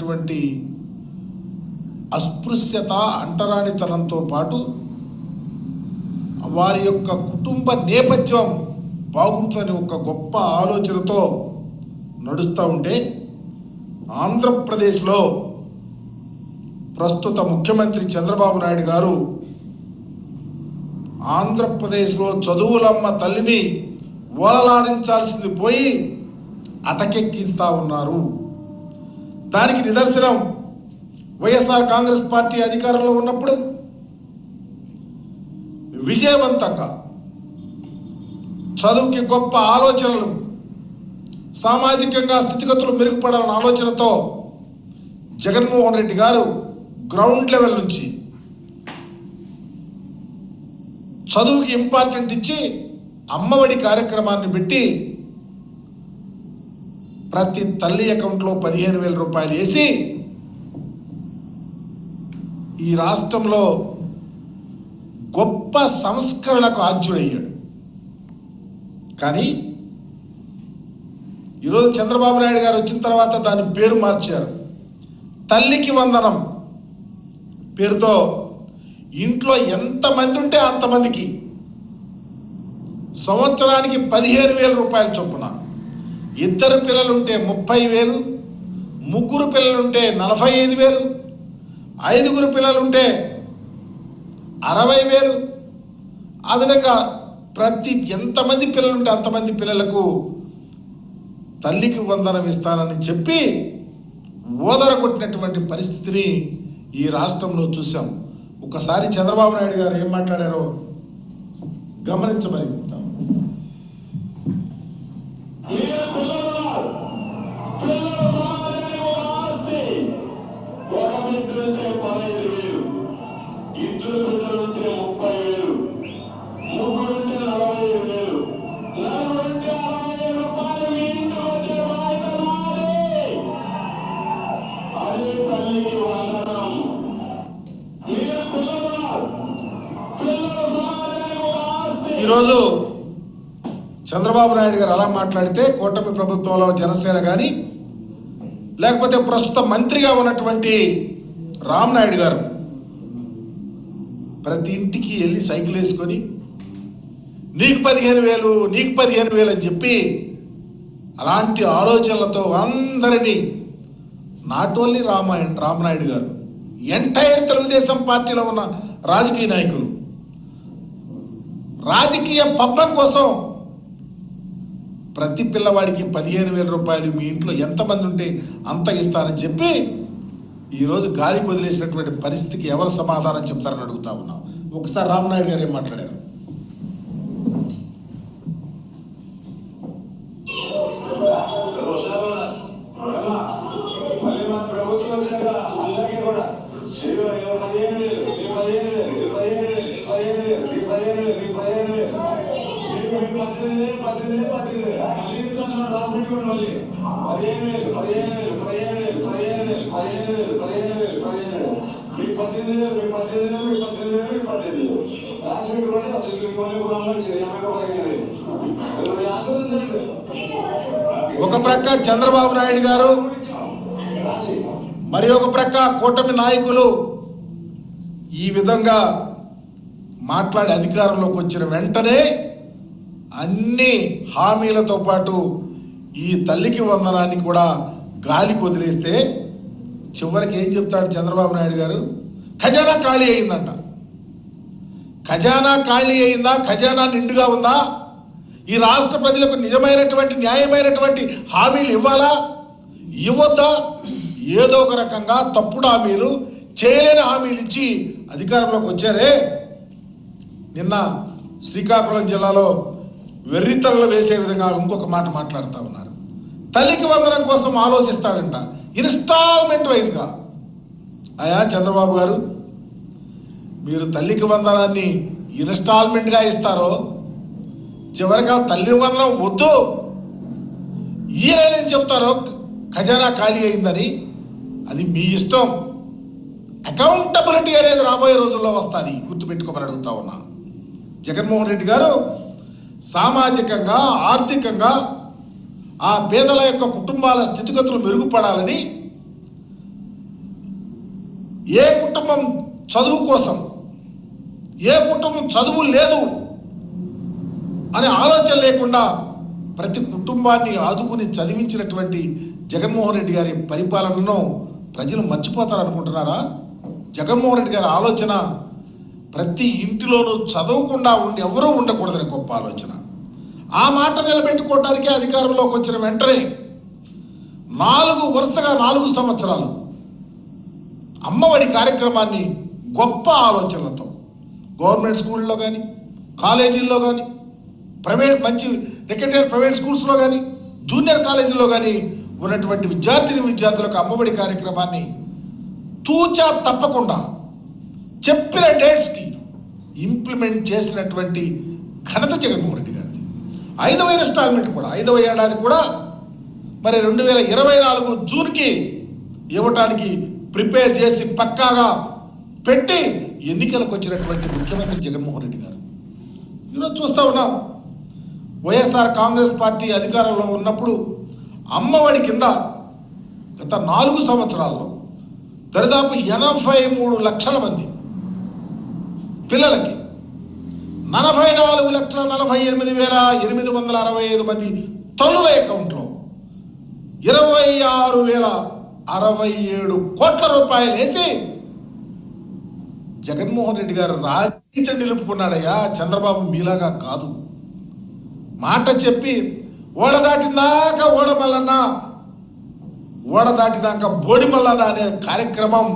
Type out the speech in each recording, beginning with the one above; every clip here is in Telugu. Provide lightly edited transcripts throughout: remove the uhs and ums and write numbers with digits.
రకమైనటువంటి అస్పృశ్యత అంటరానితనంతో పాటు వారి యొక్క కుటుంబ నేపథ్యం బాగుంటుందని ఒక గొప్ప ఆలోచనతో నడుస్తూ ఉంటే ఆంధ్రప్రదేశ్లో ప్రస్తుత ముఖ్యమంత్రి చంద్రబాబు నాయుడు గారు ఆంధ్రప్రదేశ్లో చదువులమ్మ తల్లిని ఓలలాడించాల్సింది పోయి అటకెక్కిస్తూ ఉన్నారు. దానికి నిదర్శనం వైఎస్ఆర్ కాంగ్రెస్ పార్టీ అధికారంలో ఉన్నప్పుడు విజయవంతంగా చదువుకి గొప్ప ఆలోచనలు, సామాజికంగా స్థితిగతులు మెరుగుపడాలన్న ఆలోచనతో జగన్మోహన్ రెడ్డి గారు గ్రౌండ్ లెవెల్ నుంచి చదువుకి ఇంపార్టెంట్ ఇచ్చి అమ్మఒడి కార్యక్రమాన్ని పెట్టి ప్రతి తల్లి అకౌంట్లో 15,000 రూపాయలు వేసి ఈ రాష్ట్రంలో గొప్ప సంస్కరణకు ఆద్యుడయ్యాడు. కానీ ఈరోజు చంద్రబాబు నాయుడు గారు వచ్చిన తర్వాత దాని పేరు మార్చారు. తల్లికి వందనం పేరుతో ఇంట్లో ఎంతమంది ఉంటే అంతమందికి సంవత్సరానికి 15,000 రూపాయల చొప్పున, 2 పిల్లలుంటే 30,000, 3 పిల్లలుంటే 45,000, 5 పిల్లలుంటే 60,000. ఆ విధంగా ప్రతి ఎంతమంది పిల్లలుంటే అంతమంది పిల్లలకు తల్లికి వందనం ఇస్తానని చెప్పి ఓదరగొట్టినటువంటి పరిస్థితిని ఈ రాష్ట్రంలో చూసాం. ఒకసారి చంద్రబాబు నాయుడు గారు ఏం మాట్లాడారో గమనించమని ఈరోజు చంద్రబాబు నాయుడు గారు అలా మాట్లాడితే కూటమి ప్రభుత్వంలో జనసేన కానీ లేకపోతే ప్రస్తుత మంత్రిగా ఉన్నటువంటి రామనాయుడు గారు ప్రతి ఇంటికి వెళ్ళి సైకిల్ వేసుకొని నీకు 15,000 నీకు 15,000 అని చెప్పి అలాంటి ఆలోచనలతో అందరినీ నాట్ ఓన్లీ రామనాయుడు గారు, ఎంటైర్ తెలుగుదేశం పార్టీలో ఉన్న రాజకీయ నాయకులు రాజకీయ పబ్బం కోసం ప్రతి పిల్లవాడికి 15,000 రూపాయలు మీ ఇంట్లో ఎంతమంది ఉంటే అంత ఇస్తారని చెప్పి ఈరోజు గాలికి వదిలేసినటువంటి పరిస్థితికి ఎవరు సమాధానం చెప్తారని అడుగుతా ఉన్నాం. ఒకసారి రామనాయుడు గారు ఏం మాట్లాడారు? ఒక ప్రక్క చంద్రబాబు నాయుడు గారు, మరి ఒక ప్రక్క కూటమి నాయకులు ఈ విధంగా మాట్లాడి అధికారంలోకి వచ్చిన వెంటనే అన్ని హామీలతో పాటు ఈ తల్లికి వందనాన్ని కూడా గాలికి వదిలేస్తే చివరికి ఏం చెప్తాడు చంద్రబాబు నాయుడు గారు? ఖజానా ఖాళీ అయిందంట. ఖజానా ఖాళీ అయిందా? ఖజానా నిండుగా ఉందా? ఈ రాష్ట్ర ప్రజలకు నిజమైనటువంటి న్యాయమైనటువంటి హామీలు ఇవ్వాలా, ఇవ్వద్దా? ఏదో ఒక రకంగా తప్పుడు హామీలు, చేయలేని హామీలు ఇచ్చి అధికారంలోకి వచ్చారే. నిన్న శ్రీకాకుళం జిల్లాలో వెర్రితలలో వేసే విధంగా ఇంకొక మాట మాట్లాడుతూ ఉన్నారు. తల్లికి వందనం కోసం ఆలోచిస్తాడంట ఇన్స్టాల్మెంట్ వైజ్గా. అయా చంద్రబాబు గారు, మీరు తల్లికి వందనాన్ని ఇన్స్టాల్మెంట్గా ఇస్తారో చివరిగా తల్లి వందనం వద్దు ఈయనని చెప్తారో ఖజానా ఖాళీ అయిందని, అది మీ ఇష్టం. అకౌంటబిలిటీ అనేది రాబోయే రోజుల్లో వస్తుంది, గుర్తుపెట్టుకోమని అడుగుతా ఉన్నా. జగన్మోహన్ రెడ్డి గారు సామాజికంగా ఆర్థికంగా ఆ పేదల యొక్క కుటుంబాల స్థితిగతులు మెరుగుపడాలని ఏ కుటుంబం చదువు కోసం, ఏ కుటుంబం చదువు లేదు అనే ఆలోచన లేకుండా ప్రతి కుటుంబాన్ని ఆదుకుని చదివించినటువంటి జగన్మోహన్ రెడ్డి గారి పరిపాలనను ప్రజలు మర్చిపోతారనుకుంటున్నారా? జగన్మోహన్ రెడ్డి గారి ఆలోచన ప్రతి ఇంటిలోనూ చదవకుండా ఎవరూ ఉండకూడదని గొప్ప ఆలోచన. ఆ మాట నిలబెట్టుకోవటానికే అధికారంలోకి వచ్చిన వెంటనే వరుసగా 4 సంవత్సరాలు అమ్మఒడి కార్యక్రమాన్ని గొప్ప ఆలోచనలతో గవర్నమెంట్ స్కూల్లో కానీ, కాలేజీల్లో కానీ, మంచి రికగ్నైజ్డ్ ప్రైవేట్ స్కూల్స్లో కానీ, జూనియర్ కాలేజీల్లో కానీ ఉన్నటువంటి విద్యార్థులకు అమ్మఒడి కార్యక్రమాన్ని తూచా తప్పకుండా చెప్పిన డేట్స్కి ఇంప్లిమెంట్ చేసినటువంటి ఘనత జగన్మోహన్ రెడ్డి గారిది. 5వ ఇన్స్టాల్మెంట్ కూడా, 5వ ఏడాది కూడా మరి 2024 జూన్కి ఇవ్వటానికి ప్రిపేర్ చేసి పక్కాగా పెట్టి ఎన్నికలకు వచ్చినటువంటి ముఖ్యమంత్రి జగన్మోహన్ రెడ్డి గారు. ఈరోజు చూస్తూ ఉన్నాం, వైఎస్ఆర్ కాంగ్రెస్ పార్టీ అధికారంలో ఉన్నప్పుడు అమ్మఒడి కింద గత 4 సంవత్సరాల్లో దరిదాపు 83 లక్షల మంది పిల్లలకి 44,48,865 మంది తల్లుల అకౌంట్లో 26,067 కోట్ల రూపాయలు వేసి జగన్మోహన్ రెడ్డి గారు రాజకీయ నిలుపుకున్నాడయ్యా. చంద్రబాబు మీలాగా కాదు. మాట చెప్పి ఓడదాటిందాక ఓడమల్లన్న, ఓడదాటినాక బోడిమల్లన్న అనే కార్యక్రమం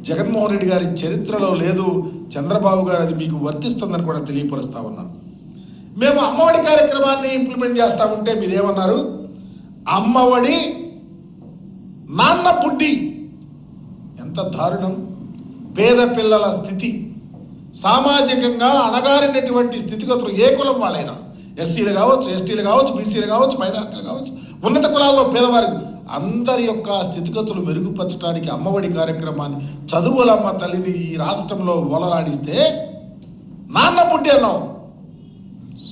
జగన్మోహన్ రెడ్డి గారి చరిత్రలో లేదు. చంద్రబాబు గారు అది మీకు వర్తిస్తుందని కూడా తెలియపరుస్తా ఉన్నాను. మేము అమ్మఒడి కార్యక్రమాన్ని ఇంప్లిమెంట్ చేస్తూ ఉంటే మీరేమన్నారు? అమ్మఒడి నాన్న పుట్టి. ఎంత దారుణం! పేద పిల్లల స్థితి, సామాజికంగా అణగారినటువంటి స్థితిగతులు ఏ కులం వాళ్ళైనా, ఎస్సీలు కావచ్చు, ఎస్టీలు కావచ్చు, బీసీలు కావచ్చు, మైనార్టీలు కావచ్చు, ఉన్నత కులాల్లో పేదవారు అందరి యొక్క స్థితిగతులు మెరుగుపరచడానికి అమ్మఒడి కార్యక్రమాన్ని, చదువులమ్మ తల్లిని ఈ రాష్ట్రంలో ఓలలాడిస్తే నాన్న పుట్టి అన్నావు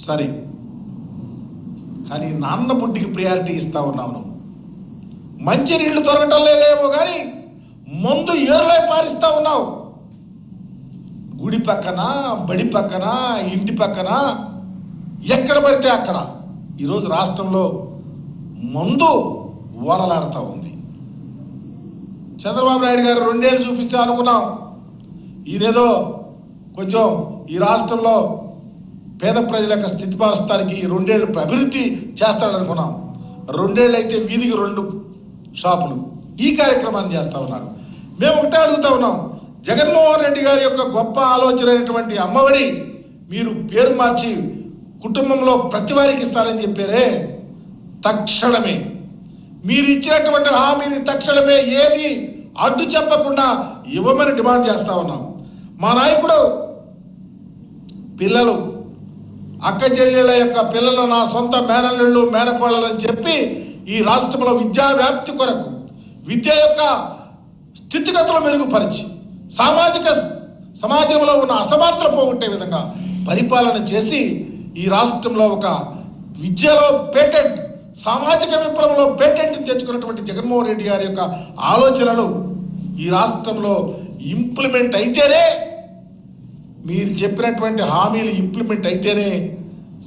సరే, కానీ నాన్న పుట్టికి ప్రియారిటీ ఇస్తా ఉన్నావు నువ్వు. మంచి నీళ్లు దొరకటం లేదేమో కానీ ముందు ఏరులై పారిస్తా ఉన్నావు. గుడి పక్కన, బడి పక్కన, ఇంటి పక్కన, ఎక్కడ పడితే అక్కడ ఈరోజు రాష్ట్రంలో మందు ఓలలాడుతూ ఉంది. చంద్రబాబు నాయుడు గారు 2 ఏళ్ళు చూపిస్తే అనుకున్నాం ఈయనేదో కొంచెం ఈ రాష్ట్రంలో పేద ప్రజల యొక్క స్థితి మారుస్తానికి 2 ఏళ్ళు అభివృద్ధి చేస్తాడనుకున్నాం. 2 ఏళ్ళు అయితే వీధికి 2 షాపులు ఈ కార్యక్రమాన్ని చేస్తూ ఉన్నారు. మేము ఒకటే అడుగుతా ఉన్నాం, జగన్మోహన్ రెడ్డి గారి యొక్క గొప్ప ఆలోచన అయినటువంటి అమ్మఒడి మీరు పేరు మార్చి కుటుంబంలో ప్రతి వారికి ఇస్తారని చెప్పారే, తక్షణమే మీరు ఇచ్చినటువంటి హామీని తక్షణమే ఏది అడ్డు చెప్పకుండా ఇవ్వమని డిమాండ్ చేస్తా ఉన్నాం. మా నాయకుడు పిల్లలు, అక్క చెల్లెళ్ళ యొక్క పిల్లలు నా సొంత మేనల్లుళ్ళు, మేనకోళ్ళని చెప్పి ఈ రాష్ట్రంలో విద్యా వ్యాప్తి కొరకు, విద్య యొక్క స్థితిగతులు మెరుగుపరిచి సమాజంలో ఉన్న అసమానతలు పోగొట్టే విధంగా పరిపాలన చేసి ఈ రాష్ట్రంలో ఒక విద్యలో పేటెంట్, సామాజిక విప్లవంలో పేటెంట్ తెచ్చుకున్నటువంటి జగన్మోహన్ రెడ్డి గారి యొక్క ఆలోచనలు ఈ రాష్ట్రంలో ఇంప్లిమెంట్ అయితేనే, మీరు చెప్పినటువంటి హామీలు ఇంప్లిమెంట్ అయితేనే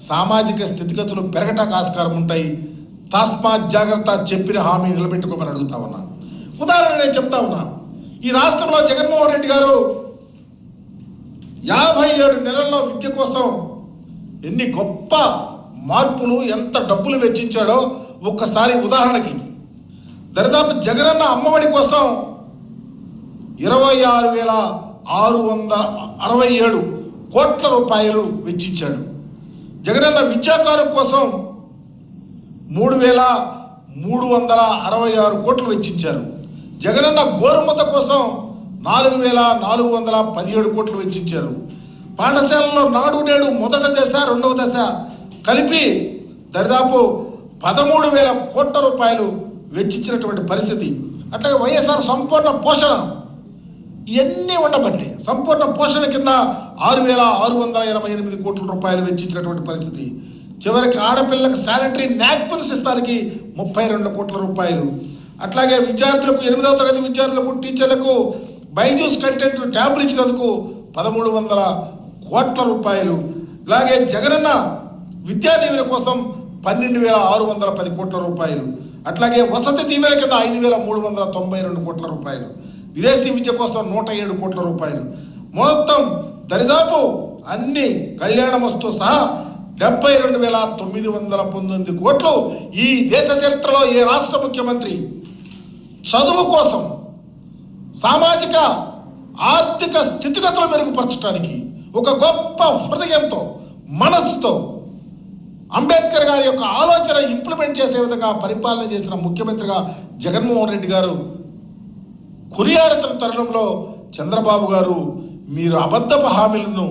సామాజిక స్థితిగతులు పెరగటానికి ఆస్కారం ఉంటాయి. తస్మాత్ జాగ్రత్త, చెప్పిన హామీ నిలబెట్టుకోమని అడుగుతా ఉన్నా. ఉదాహరణ నేను చెప్తా ఉన్నా, ఈ రాష్ట్రంలో జగన్మోహన్ రెడ్డి గారు 57 నెలల్లో విద్య కోసం ఎన్ని గొప్ప మార్పులు, ఎంత డబ్బులు వెచ్చించాడో ఒక్కసారి ఉదాహరణకి దరిదాపు జగనన్న అమ్మఒడి కోసం 26,667 కోట్ల రూపాయలు వెచ్చించాడు. జగనన్న విద్యాకారం కోసం 3,366 కోట్లు వెచ్చించారు. జగనన్న గోరుముద్ద కోసం 4,417 కోట్లు వెచ్చించారు. పాఠశాలలో నాడు నేడు మొదటి దశ, రెండవ దశ కలిపి దరిదాపు 13,000 కోట్ల రూపాయలు వెచ్చించినటువంటి పరిస్థితి. అట్లాగే వైఎస్ఆర్ సంపూర్ణ పోషణ ఇవన్నీ ఉండబట్టి సంపూర్ణ పోషణ కింద 6,688 కోట్ల రూపాయలు వెచ్చించినటువంటి పరిస్థితి. చివరికి ఆడపిల్లలకు శానిటరీ నాప్కిన్స్ ఇస్తానికి 32 కోట్ల రూపాయలు. అట్లాగే విద్యార్థులకు, 8వ తరగతి విద్యార్థులకు, టీచర్లకు బైజూస్ కంటెంట్ ట్యాబ్లు ఇచ్చినందుకు 1300 కోట్ల రూపాయలు. ఇలాగే జగనన్న విద్యా దీవెన కోసం 12,610 కోట్ల రూపాయలు. అట్లాగే వసతి దీవెన కింద 5,392 కోట్ల రూపాయలు. విదేశీ విద్య కోసం 107 కోట్ల రూపాయలు. మొత్తం దరిదాపు అన్ని కళ్యాణమస్తు సహా 72,919 కోట్లు ఈ దేశ చరిత్రలో ఏ రాష్ట్ర ముఖ్యమంత్రి చదువు కోసం, సామాజిక ఆర్థిక స్థితిగతులు మెరుగుపరచడానికి ఒక గొప్ప హృదయంతో, మనస్సుతో అంబేద్కర్ గారి యొక్క ఆలోచన ఇంప్లిమెంట్ చేసే విధంగా పరిపాలన చేసిన ముఖ్యమంత్రిగా జగన్మోహన్ రెడ్డి గారు కొనియాడుతున్న తరుణంలో చంద్రబాబు గారు మీరు అబద్ధపు హామీలను